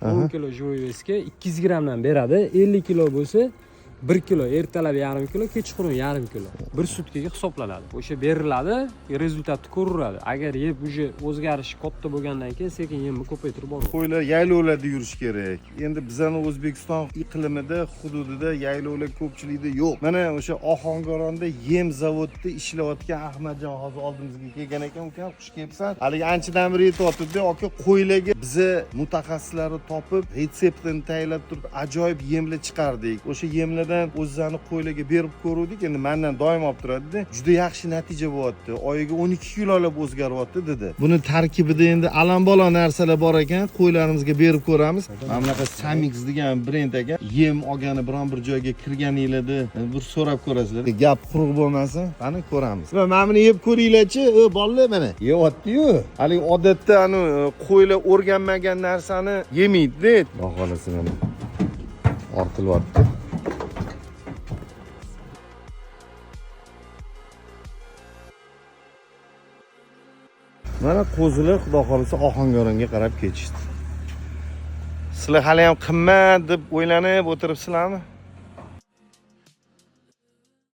10 kilo живой весga 200 grammdan beradi. 50 kilo bo'lsa 1 kilo, ertalab yarim kilo, kechqurun yarim kilo. Bir sutkaga hisoblanadi. O'sha beriladi, rezultatni ko'raveradi. Agar yeb uje o'zgarishi katta bo'lgandan keyin sekin yemni ko'paytirib boraveradi. Qo'ylar yaylovlarda yurish kerak. Endi bizning O'zbekiston iqlimida, hududida yaylovlar ko'pchilikda yo'q. Mana o'sha Ohangaronda yem zavodida ishlayotgan Ahmadjon hozir oldimizga kelgan ekan, ukam xush kelibsan. Haligi anchadan beri aytayotdi-da, aka qo'ylarga biza mutaxassislarni topib, retseptini tayyorlab turib ajoyib yemlar chiqardik. O'sha yemlar o'zlarini qo'ylarga berib ko'rdik. Endi mendan doim olib turadi-da. Juda yaxshi natija bo'lyapti. Oyiga 12 kilolab o'zgaryapti dedi. Buni tarkibida endi alambola narsalar bor ekan, qo'ylarimizga berib ko'ramiz. Mana bunaqa Samix degan brend ekan. Yem olgani biron bir joyga kirganinglarda bir so'rab ko'rasizlar. Gap quruq bo'lmasin, qani ko'ramiz. Va mana buni yeb ko'ringlar-chi, bolalar mana. Yeyapti-yu. Haligi odatda ani qo'ylar o'rganmagan narsani yemaydi-da. Xohlasa mana ortilyapti. Mana qo'zilar xudo xolisa Ohangaronga qarab ketishdi. Sizlar hali ham qimmat deb o'ylanib o'tiribsizlarmi?